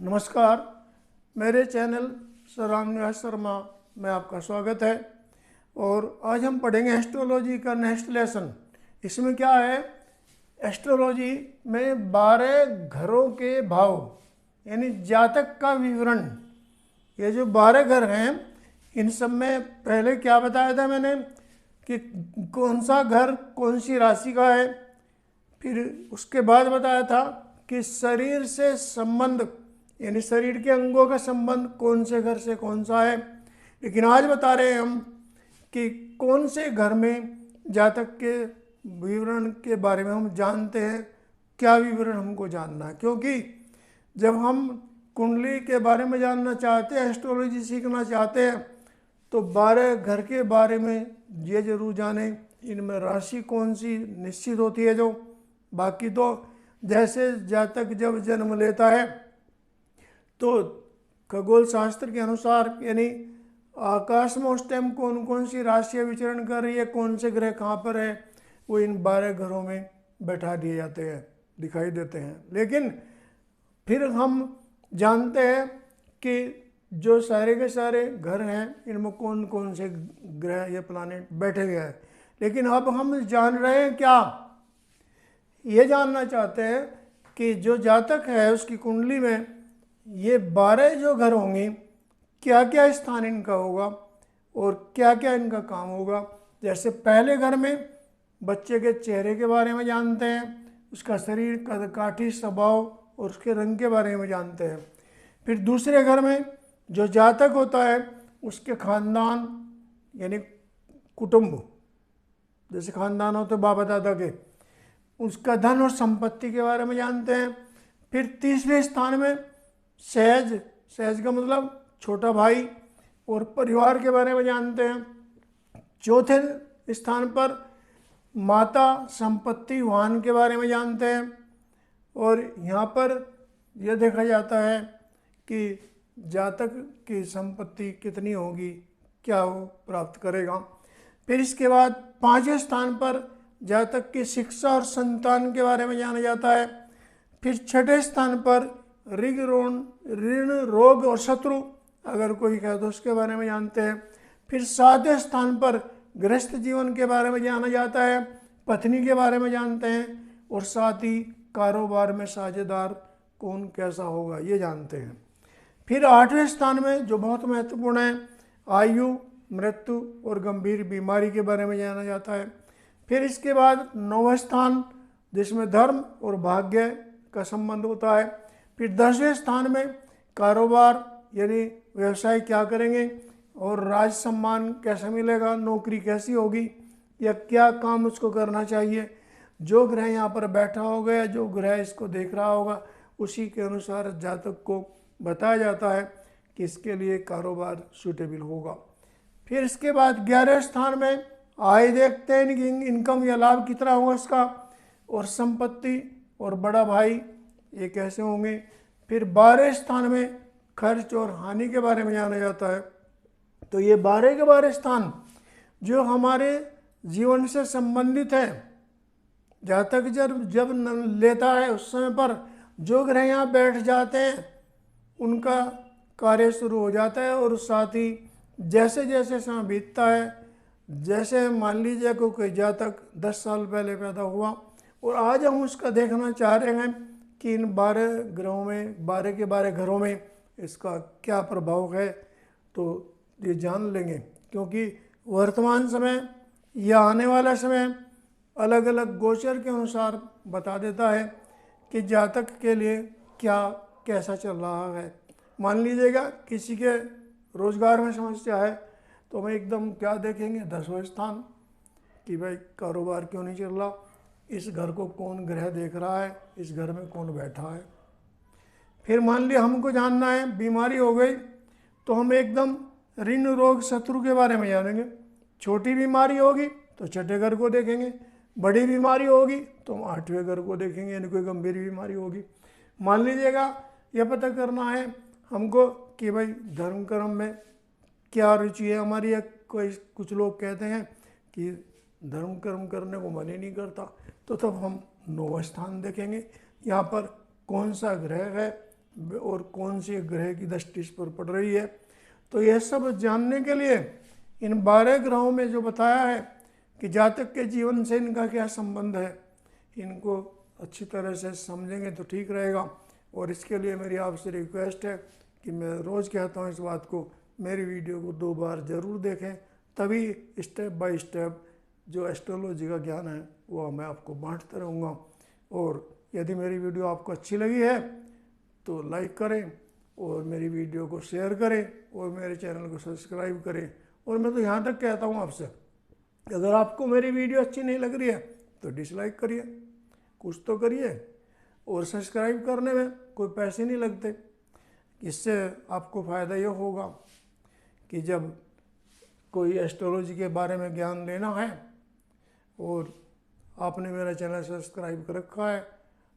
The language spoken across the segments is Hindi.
नमस्कार, मेरे चैनल सराम निवास शर्मा में आपका स्वागत है। और आज हम पढ़ेंगे एस्ट्रोलॉजी का नेक्स्ट लेसन। इसमें क्या है, एस्ट्रोलॉजी में 12 घरों के भाव यानी जातक का विवरण। ये जो 12 घर हैं, इन सब में पहले क्या बताया था मैंने कि कौन सा घर कौन सी राशि का है। फिर उसके बाद बताया था कि शरीर से संबंध यानी शरीर के अंगों का संबंध कौन से घर से कौन सा है। लेकिन आज बता रहे हैं हम कि कौन से घर में जातक के विवरण के बारे में हम जानते हैं, क्या विवरण हमको जानना है। क्योंकि जब हम कुंडली के बारे में जानना चाहते हैं, एस्ट्रोलॉजी सीखना चाहते हैं, तो 12 घर के बारे में ये जरूर जानें। इनमें राशि कौन सी निश्चित होती है। जो बाकी तो जैसे जातक जब जन्म लेता है तो खगोल शास्त्र के अनुसार यानी आकाश में उस टाइम कौन कौन सी राशियाँ विचरण कर रही है, कौन से ग्रह कहाँ पर है, वो इन 12 घरों में बैठा दिए जाते हैं, दिखाई देते हैं। लेकिन फिर हम जानते हैं कि जो सारे के सारे घर हैं, इनमें कौन कौन से ग्रह या प्लानेट बैठे हुए हैं। लेकिन अब हम जान रहे हैं क्या, ये जानना चाहते हैं कि जो जातक है उसकी कुंडली में ये 12 जो घर होंगे, क्या क्या स्थान इनका होगा और क्या क्या इनका काम होगा। जैसे पहले घर में बच्चे के चेहरे के बारे में जानते हैं, उसका शरीर कदकाठी स्वभाव और उसके रंग के बारे में जानते हैं। फिर दूसरे घर में जो जातक होता है उसके खानदान यानी कुटुंब, जैसे खानदान होते बाबा दादा के, उसका धन और संपत्ति के बारे में जानते हैं। फिर तीसरे स्थान में सहज का मतलब छोटा भाई और परिवार के बारे में जानते हैं। चौथे स्थान पर माता, संपत्ति, वाहन के बारे में जानते हैं। और यहाँ पर यह देखा जाता है कि जातक की संपत्ति कितनी होगी, क्या वो प्राप्त करेगा। फिर इसके बाद 5वें स्थान पर जातक की शिक्षा और संतान के बारे में जाना जाता है। फिर 6ठे स्थान पर ऋण, रोग और शत्रु अगर कोई है तो उसके बारे में जानते हैं। फिर 7वें स्थान पर गृहस्थ जीवन के बारे में जाना जाता है, पत्नी के बारे में जानते हैं, और साथ ही कारोबार में साझेदार कौन कैसा होगा ये जानते हैं। फिर 8वें स्थान में जो बहुत महत्वपूर्ण है, आयु, मृत्यु और गंभीर बीमारी के बारे में जाना जाता है। फिर इसके बाद 9वां स्थान जिसमें धर्म और भाग्य का संबंध होता है। फिर 10वें स्थान में कारोबार यानी व्यवसाय क्या करेंगे और राज सम्मान कैसे मिलेगा, नौकरी कैसी होगी या क्या काम उसको करना चाहिए। जो ग्रह यहाँ पर बैठा होगा या जो ग्रह इसको देख रहा होगा, उसी के अनुसार जातक को बताया जाता है कि इसके लिए कारोबार सूटेबल होगा। फिर इसके बाद 11वें स्थान में आय देखते हैं, इनकम या लाभ कितना होगा इसका, और संपत्ति और बड़ा भाई ये कैसे होंगे। फिर 12वें स्थान में खर्च और हानि के बारे में जाना जाता है। तो ये 12 के 12 स्थान जो हमारे जीवन से संबंधित है, जातक जब लेता है उस समय पर जो ग्रह यहाँ बैठ जाते हैं उनका कार्य शुरू हो जाता है। और साथ ही जैसे जैसे समय बीतता है, जैसे मान लीजिए कोई जातक 10 साल पहले पैदा हुआ और आज हम उसका देखना चाह रहे हैं कि इन 12 ग्रहों में 12 के 12 घरों में इसका क्या प्रभाव है, तो ये जान लेंगे। क्योंकि वर्तमान समय या आने वाला समय अलग अलग गोचर के अनुसार बता देता है कि जातक के लिए क्या कैसा चल रहा है। मान लीजिएगा किसी के रोजगार में समस्या है तो हम एकदम क्या देखेंगे, 10वां स्थान कि भाई कारोबार क्यों नहीं चल रहा, इस घर को कौन ग्रह देख रहा है, इस घर में कौन बैठा है। फिर मान लिया हमको जानना है बीमारी हो गई तो हम एकदम ऋण, रोग, शत्रु के बारे में जानेंगे। छोटी बीमारी होगी तो 6ठे घर को देखेंगे, बड़ी बीमारी होगी तो हम 8वें घर को देखेंगे, यानी कोई गंभीर बीमारी होगी। मान लीजिएगा यह पता करना है हमको कि भाई धर्म कर्म में क्या रुचि है हमारी, या कोई कुछ लोग कहते हैं कि धर्म कर्म करने को मन ही नहीं करता, तो तब हम 9वां स्थान देखेंगे। यहाँ पर कौन सा ग्रह है, और कौन सी ग्रह की दृष्टि इस पर पड़ रही है। तो यह सब जानने के लिए इन 12 ग्रहों में जो बताया है कि जातक के जीवन से इनका क्या संबंध है, इनको अच्छी तरह से समझेंगे तो ठीक रहेगा। और इसके लिए मेरी आपसे रिक्वेस्ट है कि मैं रोज़ कहता हूँ इस बात को, मेरी वीडियो को 2 बार ज़रूर देखें, तभी स्टेप बाय स्टेप जो एस्ट्रोलॉजी का ज्ञान है वो मैं आपको बांटता रहूँगा। और यदि मेरी वीडियो आपको अच्छी लगी है तो लाइक करें और मेरी वीडियो को शेयर करें और मेरे चैनल को सब्सक्राइब करें। और मैं तो यहाँ तक कहता हूँ आपसे, अगर आपको मेरी वीडियो अच्छी नहीं लग रही है तो डिसलाइक करिए, कुछ तो करिए। और सब्सक्राइब करने में कोई पैसे नहीं लगते। इससे आपको फ़ायदा ये होगा कि जब कोई एस्ट्रोलॉजी के बारे में ज्ञान लेना है और आपने मेरा चैनल सब्सक्राइब कर रखा है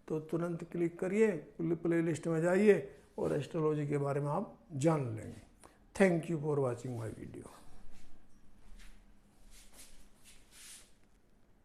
तो तुरंत क्लिक करिए, प्लेलिस्ट में जाइए और एस्ट्रोलॉजी के बारे में आप जान लेंगे। Thank you for watching my video.